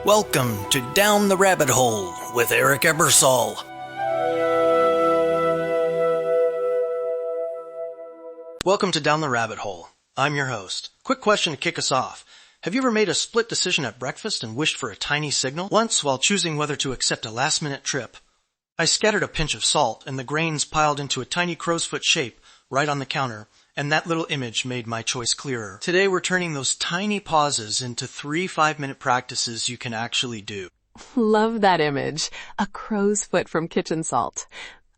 Welcome to Down the Rabbit Hole with Eric Ebersol. Welcome to Down the Rabbit Hole. I'm your host. Quick question to kick us off. Have you ever made a split decision at breakfast and wished for a tiny signal? Once, while choosing whether to accept a last-minute trip, I scattered a pinch of salt and the grains piled into a tiny crow's foot shape right on the counter, and that little image made my choice clearer. Today we're turning those tiny pauses into 3 5-minute practices you can actually do. Love that image. A crow's foot from kitchen salt.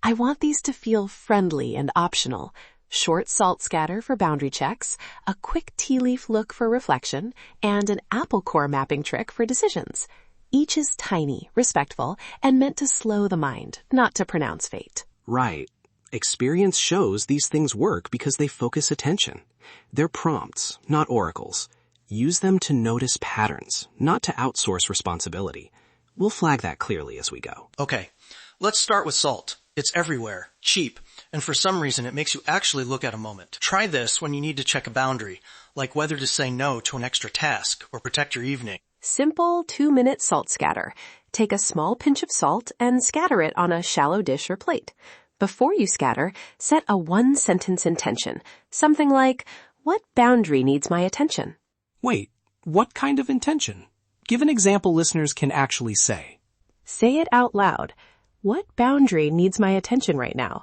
I want these to feel friendly and optional. Short salt scatter for boundary checks, a quick tea leaf look for reflection, and an apple core mapping trick for decisions. Each is tiny, respectful, and meant to slow the mind, not to pronounce fate. Right. Experience shows these things work because they focus attention. They're prompts, not oracles. Use them to notice patterns, not to outsource responsibility. We'll flag that clearly as we go. Okay, let's start with salt. It's everywhere, cheap, and for some reason it makes you actually look at a moment. Try this when you need to check a boundary, like whether to say no to an extra task or protect your evening. Simple 2-minute salt scatter. Take a small pinch of salt and scatter it on a shallow dish or plate. Before you scatter, set a 1-sentence intention. Something like, what boundary needs my attention? Wait, what kind of intention? Give an example listeners can actually say. Say it out loud. What boundary needs my attention right now?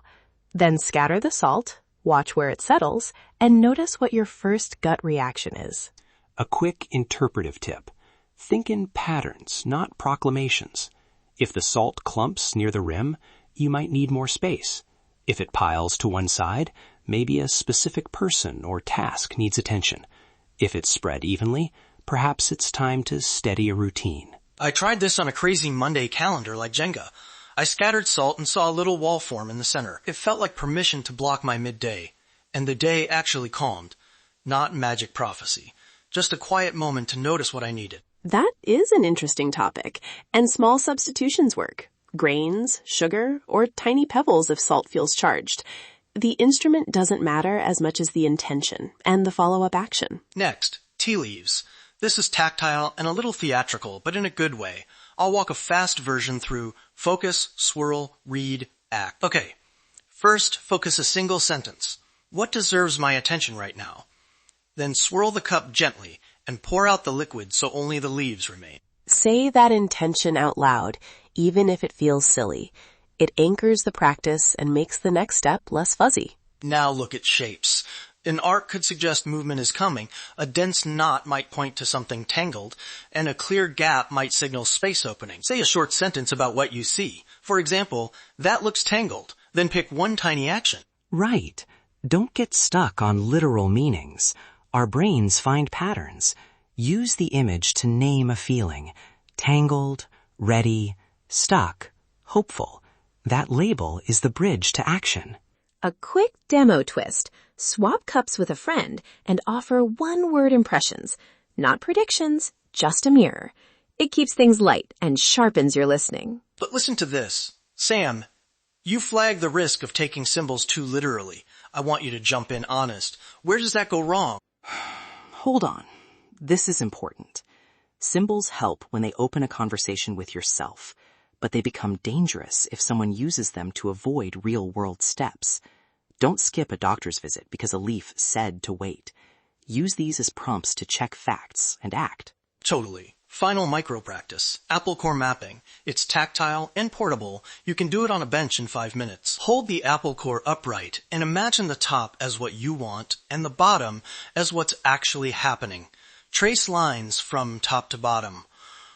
Then scatter the salt, watch where it settles, and notice what your first gut reaction is. A quick interpretive tip. Think in patterns, not proclamations. If the salt clumps near the rim, you might need more space. If it piles to one side, maybe a specific person or task needs attention. If it's spread evenly, perhaps it's time to steady a routine. I tried this on a crazy Monday calendar like Jenga. I scattered salt and saw a little wall form in the center. It felt like permission to block my midday. And the day actually calmed. Not magic prophecy. Just a quiet moment to notice what I needed. That is an interesting topic, and small substitutions work. Grains, sugar, or tiny pebbles if salt feels charged. The instrument doesn't matter as much as the intention and the follow-up action. Next, tea leaves. This is tactile and a little theatrical, but in a good way. I'll walk a fast version through focus, swirl, read, act. Okay, first focus a single sentence. What deserves my attention right now? Then swirl the cup gently and pour out the liquid so only the leaves remain. Say that intention out loud, even if it feels silly. It anchors the practice and makes the next step less fuzzy. Now look at shapes. An arc could suggest movement is coming, a dense knot might point to something tangled, and a clear gap might signal space opening. Say a short sentence about what you see. For example, that looks tangled. Then pick one tiny action. Right. Don't get stuck on literal meanings. Our brains find patterns. Use the image to name a feeling. Tangled, ready, stuck, hopeful. That label is the bridge to action. A quick demo twist. Swap cups with a friend and offer one-word impressions. Not predictions, just a mirror. It keeps things light and sharpens your listening. But listen to this. Sam, you flag the risk of taking symbols too literally. I want you to jump in honest. Where does that go wrong? Hold on. This is important. Symbols help when they open a conversation with yourself, but they become dangerous if someone uses them to avoid real-world steps. Don't skip a doctor's visit because a leaf said to wait. Use these as prompts to check facts and act. Totally. Final micro practice. Apple core mapping. It's tactile and portable. You can do it on a bench in 5 minutes. Hold the apple core upright and imagine the top as what you want and the bottom as what's actually happening. Trace lines from top to bottom.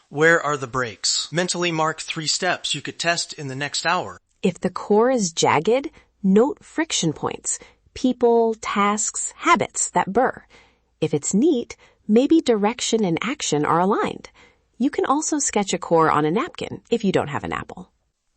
Where are the breaks? Mentally mark 3 steps you could test in the next hour. If the core is jagged, note friction points, people, tasks, habits that burr. If it's neat, maybe direction and action are aligned. You can also sketch a core on a napkin if you don't have an apple.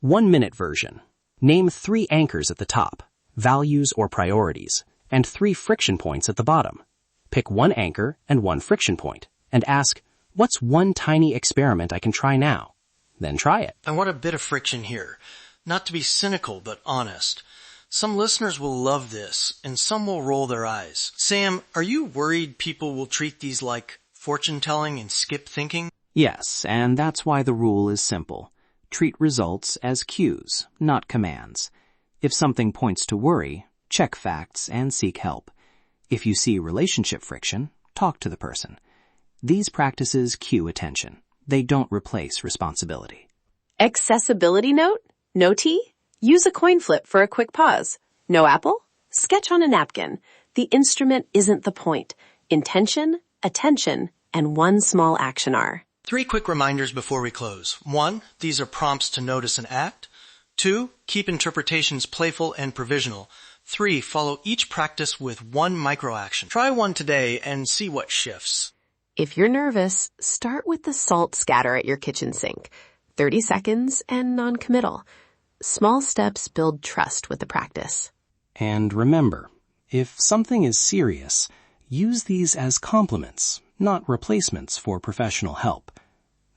1-minute version. Name 3 anchors at the top, values or priorities, and 3 friction points at the bottom. Pick 1 anchor and 1 friction point, and ask, what's one tiny experiment I can try now? Then try it. I want a bit of friction here. Not to be cynical, but honest. Some listeners will love this, and some will roll their eyes. Sam, are you worried people will treat these like fortune-telling and skip thinking? Yes, and that's why the rule is simple. Treat results as cues, not commands. If something points to worry, check facts and seek help. If you see relationship friction, talk to the person. These practices cue attention. They don't replace responsibility. Accessibility note? No tea? Use a coin flip for a quick pause. No apple? Sketch on a napkin. The instrument isn't the point. Intention, attention, and one small action are. 3 quick reminders before we close. 1, these are prompts to notice and act. 2, keep interpretations playful and provisional. 3, follow each practice with 1 micro-action. Try one today and see what shifts. If you're nervous, start with the salt scatter at your kitchen sink. 30 seconds and non-committal. Small steps build trust with the practice. And remember, if something is serious, use these as complements, not replacements for professional help.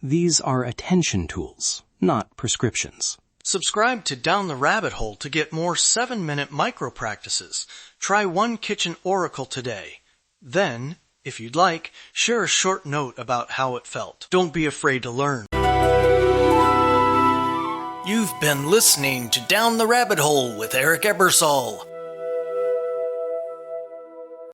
These are attention tools, not prescriptions. Subscribe to Down the Rabbit Hole to get more 7-minute micro practices. Try one kitchen oracle today. Then, if you'd like, share a short note about how it felt. Don't be afraid to learn. You've been listening to Down the Rabbit Hole with Eric Ebersol.